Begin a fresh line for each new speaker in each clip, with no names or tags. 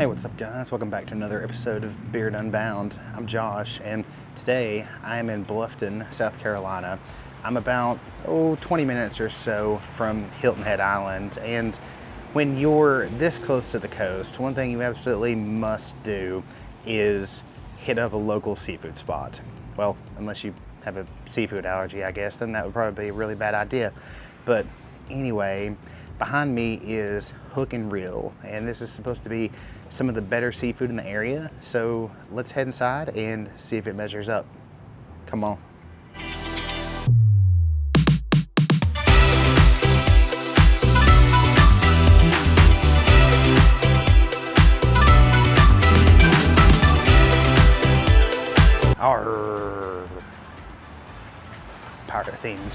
Hey, what's up guys? Welcome back to another episode of Beard Unbound. I'm Josh, and today I am in Bluffton, South Carolina. I'm about 20 minutes or so from Hilton Head Island, and when you're this close to the coast, one thing you absolutely must do is hit up a local seafood spot. Well, unless you have a seafood allergy, I guess, then that would probably be a really bad idea. But anyway, behind me is Hook and Reel, and this is supposed to be some of the better seafood in the area. So let's head inside and see if it measures up. Come on. Arr. Pirate themed.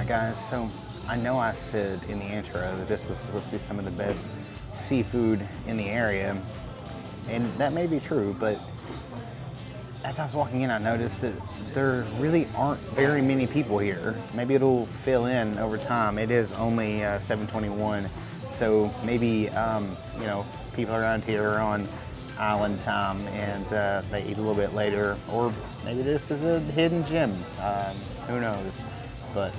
Guys, so I know I said in the intro that this was supposed to be some of the best seafood in the area, and that may be true, but as I was walking in, I noticed that there really aren't very many people here. Maybe it'll fill in over time. It is only 7:21, so maybe people around here are on island time and they eat a little bit later, or maybe this is a hidden gem. Who knows? But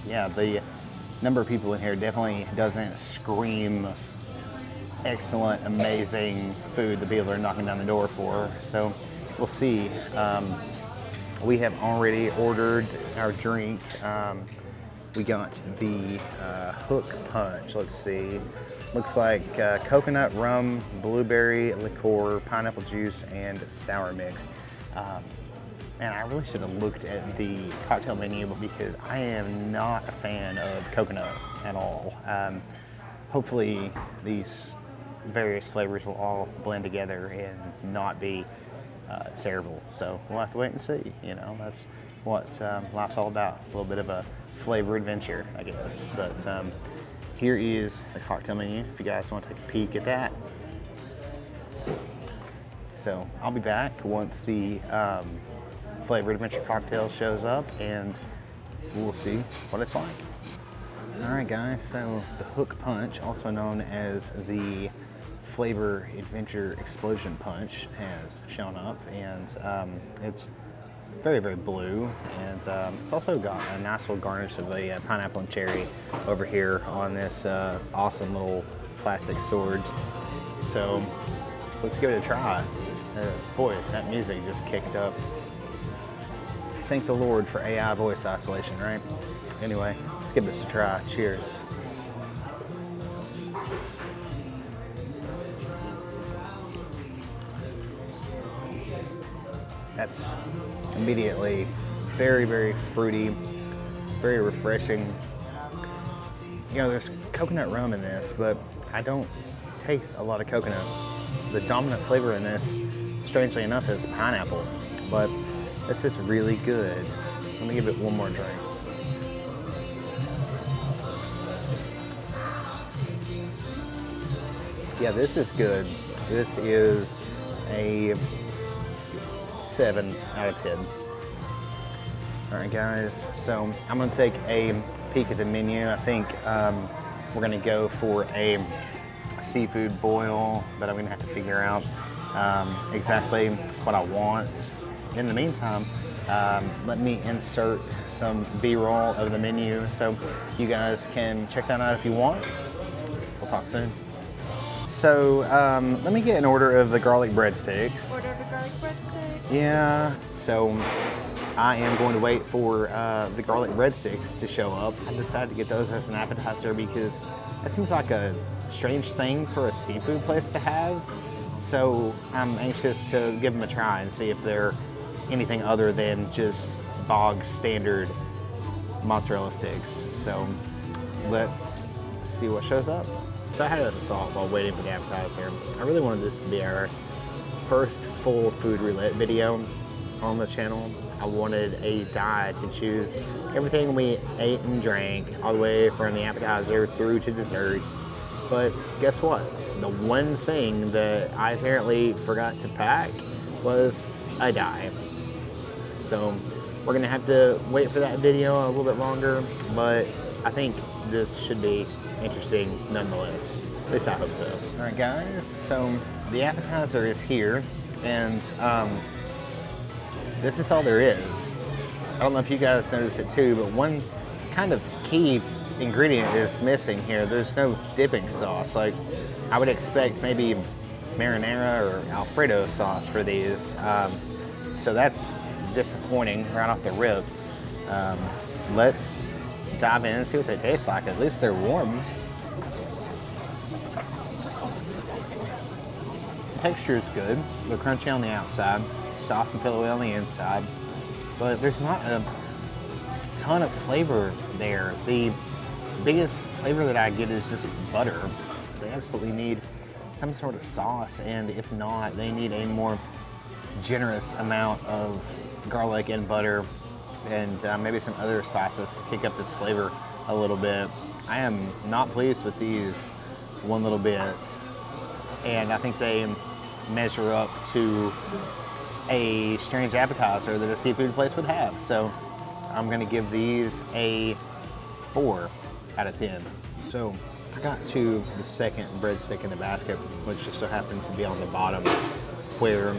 yeah, the number of people in here definitely doesn't scream excellent, amazing food that people are knocking down the door for. So we'll see. We have already ordered our drink. We got the Hook Punch. Let's see. Looks like coconut rum, blueberry liqueur, pineapple juice, and sour mix. And I really should have looked at the cocktail menu because I am not a fan of coconut at all. Hopefully these various flavors will all blend together and not be terrible. So we'll have to wait and see. You know, that's what life's all about. A little bit of a flavor adventure, I guess. But here is the cocktail menu if you guys want to take a peek at that. So I'll be back once the Flavor Adventure cocktail shows up, and we'll see what it's like. All right, guys, so the Hook Punch, also known as the Flavor Adventure Explosion Punch, has shown up, and it's very, very blue, and it's also got a nice little garnish of a pineapple and cherry over here on this awesome little plastic sword. So let's give it a try. Boy, that music just kicked up. Thank the Lord for AI voice isolation, right? Anyway, let's give this a try. Cheers. That's immediately very, very fruity, very refreshing. You know, there's coconut rum in this, but I don't taste a lot of coconut. The dominant flavor in this, strangely enough, is pineapple, but this is really good. Let me give it one more drink. Yeah, this is good. This is a 7 out of 10. All right, guys, so I'm gonna take a peek at the menu. I think we're gonna go for a seafood boil, but I'm gonna have to figure out exactly what I want. In the meantime, let me insert some B-roll of the menu so you guys can check that out if you want. We'll talk soon. So let me get an order of the garlic breadsticks.
Order the garlic breadsticks?
Yeah, so I am going to wait for the garlic breadsticks to show up. I decided to get those as an appetizer because that seems like a strange thing for a seafood place to have. So I'm anxious to give them a try and see if they're anything other than just bog standard mozzarella sticks. So let's see what shows up. So I had a thought while waiting for the appetizer. I really wanted this to be our first full food roulette video on the channel. I wanted a die to choose everything we ate and drank all the way from the appetizer through to dessert. But guess what? The one thing that I apparently forgot to pack was a die. So we're gonna have to wait for that video a little bit longer, but I think this should be interesting nonetheless. At least I hope so. All right, guys, so the appetizer is here, and this is all there is. I don't know if you guys noticed it too, but one kind of key ingredient is missing here. There's no dipping sauce. Like, I would expect maybe marinara or Alfredo sauce for these. So that's disappointing right off the rip. Let's dive in and see what they taste like. At least they're warm. The texture is good. They're crunchy on the outside, soft and pillowy on the inside, but there's not a ton of flavor there. The biggest flavor that I get is just butter. They absolutely need some sort of sauce, and if not, they need a more generous amount of garlic and butter and maybe some other spices to kick up this flavor a little bit. I am not pleased with these one little bit, and I think they measure up to a strange appetizer that a seafood place would have. So I'm gonna give these a 4 out of 10. So I got to the second breadstick in the basket, which just so happened to be on the bottom, where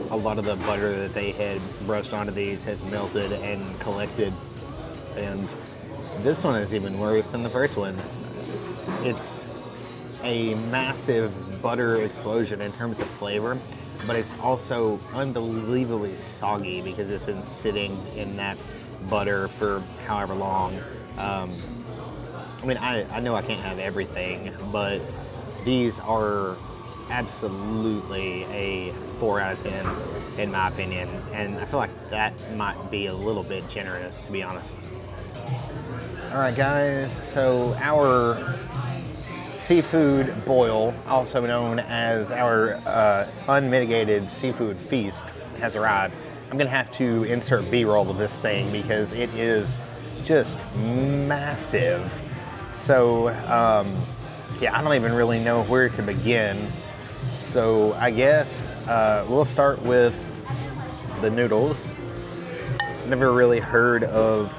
a lot of the butter that they had brushed onto these has melted and collected. And this one is even worse than the first one. It's a massive butter explosion in terms of flavor, but it's also unbelievably soggy because it's been sitting in that butter for however long. I mean, I know I can't have everything, but these are absolutely a 4 out of 10 in my opinion, and I feel like that might be a little bit generous, to be honest. All right, guys, so our seafood boil, also known as our unmitigated seafood feast, has arrived. I'm gonna have to insert B-roll of this thing because it is just massive. So yeah, I don't even really know where to begin. So I guess we'll start with the noodles. Never really heard of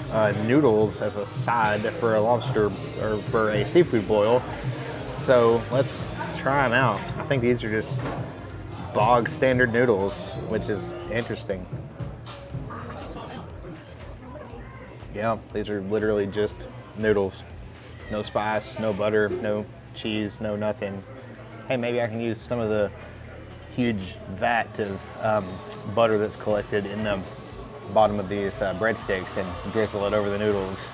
noodles as a side for a lobster or for a seafood boil. So let's try them out. I think these are just bog standard noodles, which is interesting. Yeah, these are literally just noodles. No spice, no butter, no cheese, no nothing. Hey, maybe I can use some of the huge vat of butter that's collected in the bottom of these breadsticks and drizzle it over the noodles.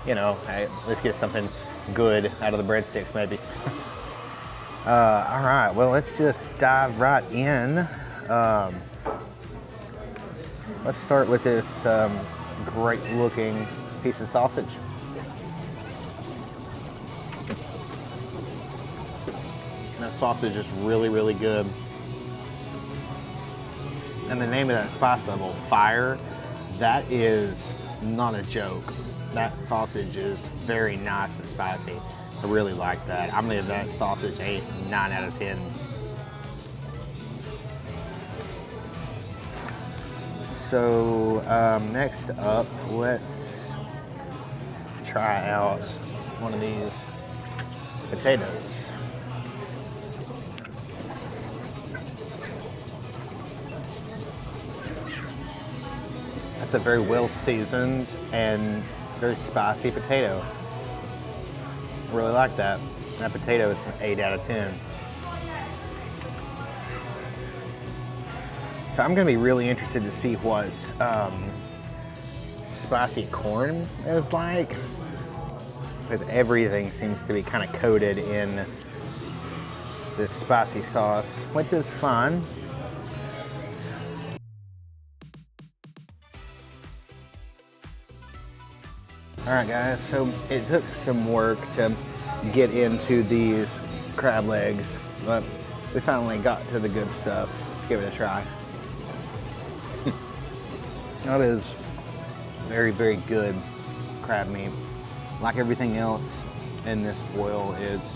You know, hey, let's get something good out of the breadsticks maybe. All right, well, let's just dive right in. Let's start with this great looking piece of sausage. That sausage is really, really good. And the name of that spice level, fire, that is not a joke. That sausage is very nice and spicy. I really like that. I'm gonna give that sausage a 9 out of 10. So next up, let's try out one of these potatoes. That's a very well seasoned and very spicy potato. I really like that. That potato is an 8 out of 10. So I'm gonna be really interested to see what spicy corn is like, because everything seems to be kind of coated in this spicy sauce, which is fun. All right, guys, so it took some work to get into these crab legs, but we finally got to the good stuff. Let's give it a try. That is very, very good crab meat. Like everything else in this boil, it's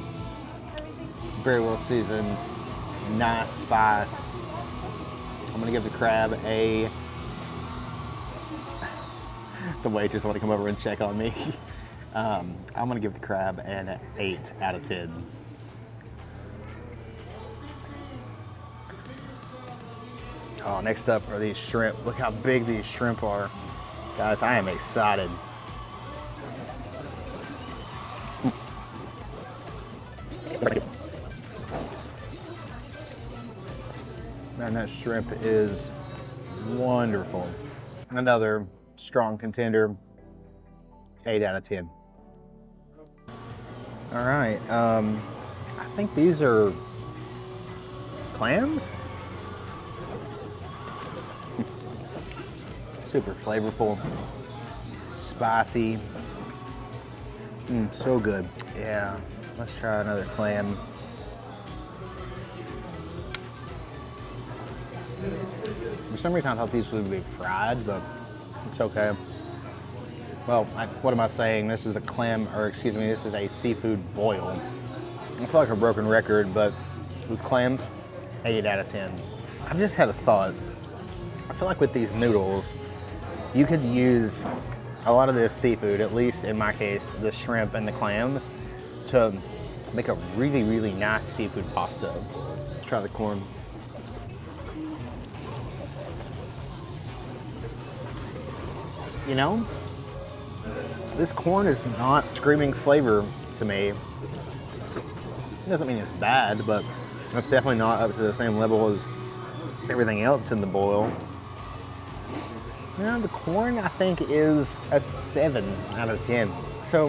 very well seasoned, nice spice. I'm gonna give the crab a The waitress want to come over and check on me. I'm gonna give the crab an 8 out of 10. Oh, next up are these shrimp. Look how big these shrimp are. Guys, I am excited. Man, that shrimp is wonderful. Another strong contender, 8 out of 10. All right, I think these are clams? Super flavorful, spicy, so good. Yeah, let's try another clam. For some reason I thought these would be fried, but it's okay. Well, what am I saying? This is a clam, or excuse me, this is a seafood boil. I feel like a broken record, but those clams, 8 out of 10. I've just had a thought. I feel like with these noodles, you could use a lot of this seafood, at least in my case, the shrimp and the clams, to make a really, really nice seafood pasta. Let's try the corn. You know, this corn is not screaming flavor to me. It doesn't mean it's bad, but it's definitely not up to the same level as everything else in the boil. You know, the corn, I think, is a 7 out of 10. So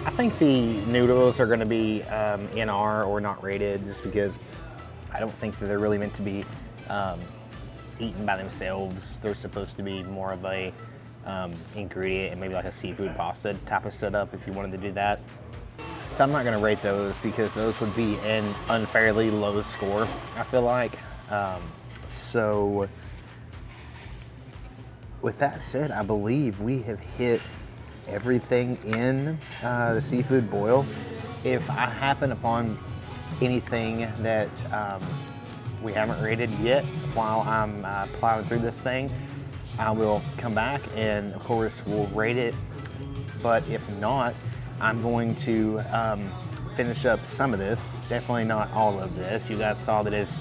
I think the noodles are going to be NR or not rated, just because I don't think that they're really meant to be eaten by themselves. They're supposed to be more of a ingredient and maybe like a seafood pasta type of setup if you wanted to do that. So I'm not going to rate those because those would be an unfairly low score, I feel like. So with that said, I believe we have hit everything in the seafood boil. If I happen upon anything that we haven't rated yet while I'm plowing through this thing, I will come back and of course we'll rate it. But if not, I'm going to finish up some of this, definitely not all of this. You guys saw that it's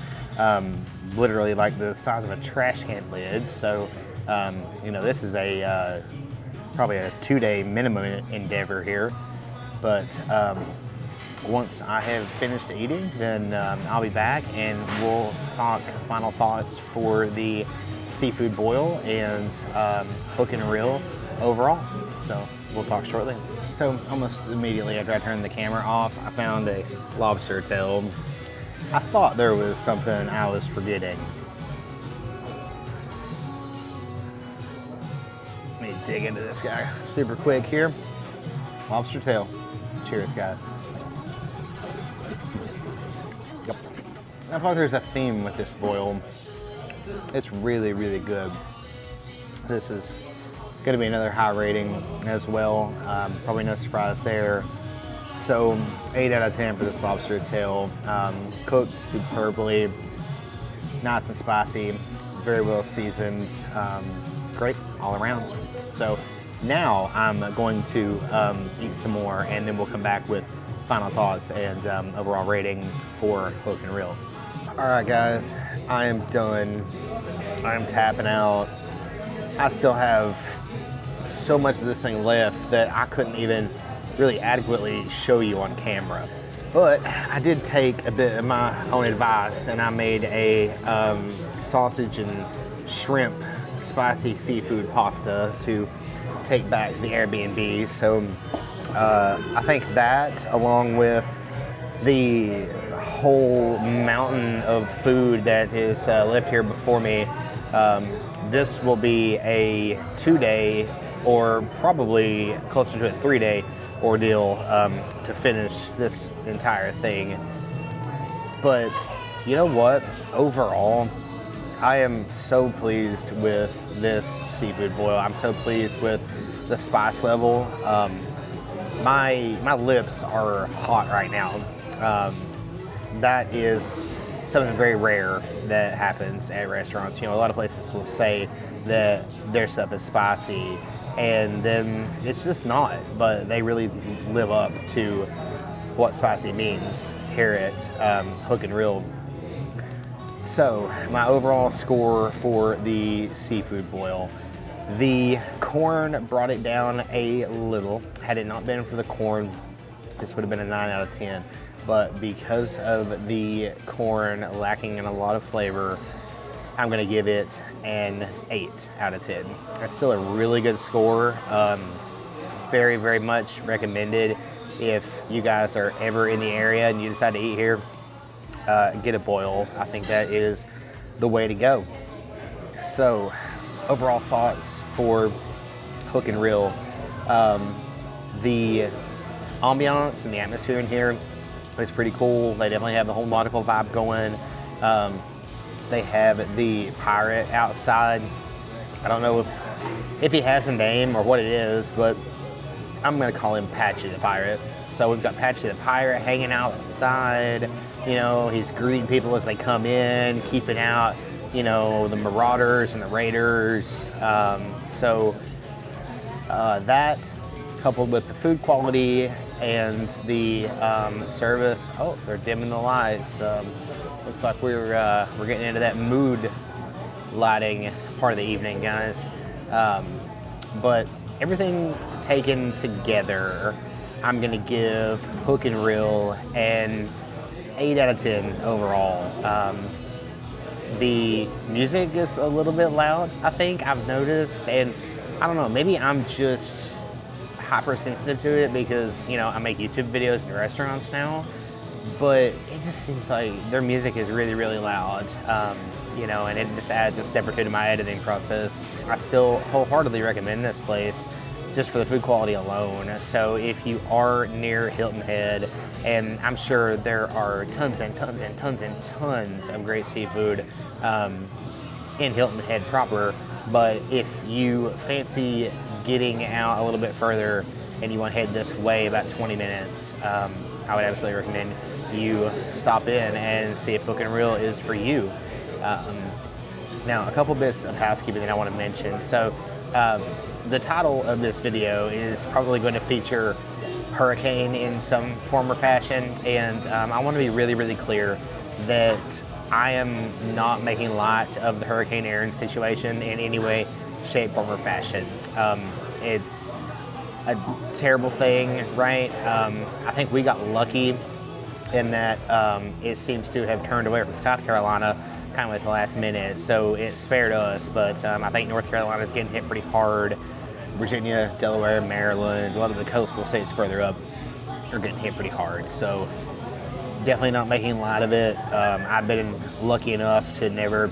literally like the size of a trash can lid. So, you know, this is a probably a 2-day minimum endeavor here. But once I have finished eating, then I'll be back and we'll talk final thoughts for the seafood boil and hook and reel overall. So we'll talk shortly. So almost immediately after I turned the camera off, I found a lobster tail. I thought there was something I was forgetting. Let me dig into this guy super quick here. Lobster tail. Cheers, guys. Yep. I thought there's a theme with this boil. It's really, really good. This is going to be another high rating as well. Probably no surprise there. So 8 out of 10 for this lobster tail. Cooked superbly, nice and spicy, very well seasoned, great all around. So now I'm going to eat some more and then we'll come back with final thoughts and overall rating for hook and reel. All right, guys, I am done. I'm tapping out. I still have so much of this thing left that I couldn't even really adequately show you on camera. But I did take a bit of my own advice and I made a sausage and shrimp spicy seafood pasta to take back to the Airbnb. So I think that, along with the whole mountain of food that is left here before me, this will be a 2-day or probably closer to a 3-day ordeal to finish this entire thing. But you know what? Overall, I am so pleased with this seafood boil. I'm so pleased with the spice level. My lips are hot right now. That is something very rare that happens at restaurants. You know, a lot of places will say that their stuff is spicy, and then it's just not. But they really live up to what spicy means here at Hook and Reel. So my overall score for the seafood boil. The corn brought it down a little. Had it not been for the corn, this would have been a 9 out of 10. But because of the corn lacking in a lot of flavor, I'm gonna give it an 8 out of 10. That's still a really good score. Very, very much recommended if you guys are ever in the area and you decide to eat here. Get a boil. I think that is the way to go. So, overall thoughts for Hook and Reel. The ambiance and the atmosphere in here is pretty cool. They definitely have the whole nautical vibe going. They have the pirate outside. I don't know if he has a name or what it is, but I'm gonna call him Patchy the Pirate. So we've got Patchy the Pirate hanging outside. You know, he's greeting people as they come in, keeping out, you know, the marauders and the raiders. That coupled with the food quality and the service. Oh, they're dimming the lights. Looks like we're getting into that mood lighting part of the evening, guys. But everything taken together, I'm gonna give Hook and Reel an 8 out of 10 overall. The music is a little bit loud, I think, I've noticed, and I don't know, maybe I'm just hypersensitive to it because, you know, I make YouTube videos in restaurants now, but it just seems like their music is really, really loud, you know, and it just adds a step or two to my editing process. I still wholeheartedly recommend this place just for the food quality alone. So if you are near Hilton Head, and I'm sure there are tons and tons and tons and tons of great seafood in Hilton Head proper, but if you fancy getting out a little bit further and you want to head this way about 20 minutes, I would absolutely recommend you stop in and see if Hook and Reel is for you. Now, a couple bits of housekeeping that I want to mention. So, the title of this video is probably going to feature hurricane in some form or fashion, and I want to be really, really clear that I am not making light of the Hurricane Erin situation in any way, shape, form, or fashion. It's a terrible thing, right? I think we got lucky in that it seems to have turned away from South Carolina kind of at the last minute, so it spared us, but I think North Carolina is getting hit pretty hard. Virginia, Delaware, Maryland, a lot of the coastal states further up are getting hit pretty hard, so definitely not making light of it. I've been lucky enough to never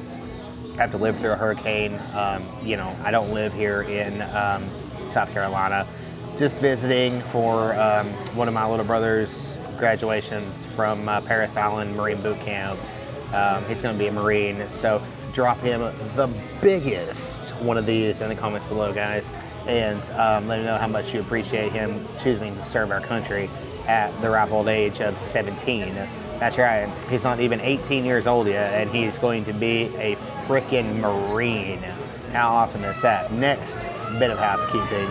have to live through a hurricane. You know, I don't live here in South Carolina. Just visiting for one of my little brother's graduations from Paris Island Marine Boot Camp. He's going to be a Marine, so drop him the biggest one of these in the comments below, guys, and let him know how much you appreciate him choosing to serve our country at the ripe old age of 17. That's right, he's not even 18 years old yet, and he's going to be a freaking Marine. How awesome is that? Next bit of housekeeping.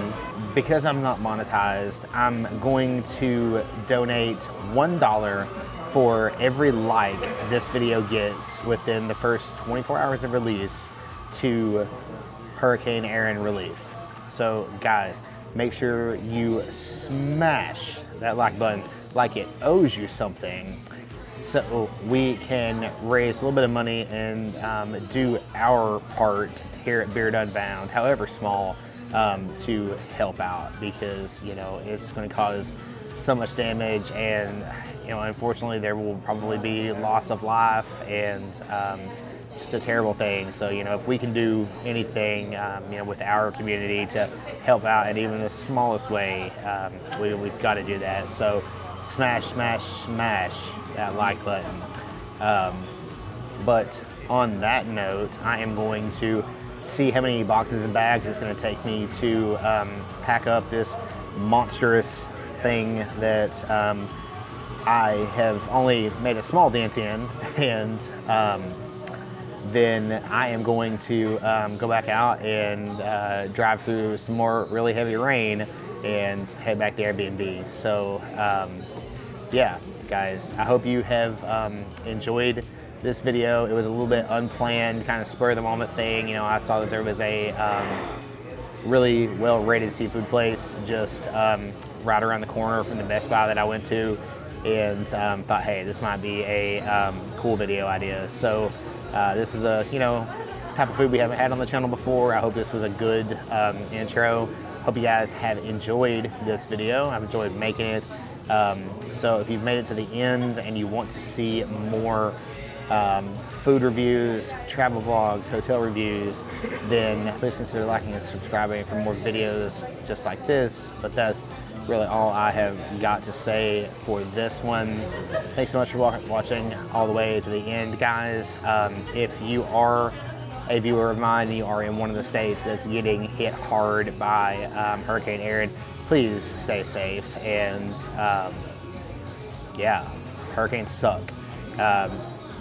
Because I'm not monetized, I'm going to donate $1 for every like this video gets within the first 24 hours of release to Hurricane Erin relief. So guys, make sure you smash that like button like it owes you something, so we can raise a little bit of money and do our part here at Beard Unbound, however small, to help out, because, you know, it's going to cause so much damage, and, you know, unfortunately there will probably be loss of life and just a terrible thing. So, you know, if we can do anything, you know, with our community to help out in even the smallest way, we've got to do that. So smash, smash, smash that like button. But on that note, I am going to see how many boxes and bags it's going to take me to pack up this monstrous thing that I have only made a small dent in, and then I am going to go back out and drive through some more really heavy rain and head back to Airbnb. So yeah, guys, I hope you have enjoyed this video. It was a little bit unplanned, kind of spur of the moment thing. You know, I saw that there was a really well-rated seafood place just right around the corner from the Best Buy that I went to, and thought, hey, this might be a cool video idea. So this is a, you know, type of food we haven't had on the channel before. I hope this was a good intro. Hope you guys have enjoyed this video. I've enjoyed making it. So if you've made it to the end and you want to see more food reviews, travel vlogs, hotel reviews, then please consider liking and subscribing for more videos just like this. But that's really all I have got to say for this one. Thanks so much for watching all the way to the end, guys. If you are a viewer of mine and you are in one of the states that's getting hit hard by Hurricane Erin, please stay safe. And yeah, hurricanes suck.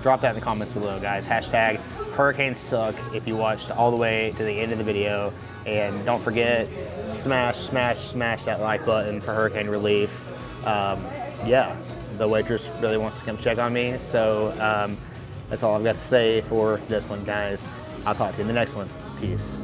Drop that in the comments below, guys. Hashtag hurricanes suck if you watched all the way to the end of the video. And don't forget, smash that like button for hurricane relief. Yeah, the waitress really wants to come check on me. So that's all I've got to say for this one, guys. I'll talk to you in the next one. Peace.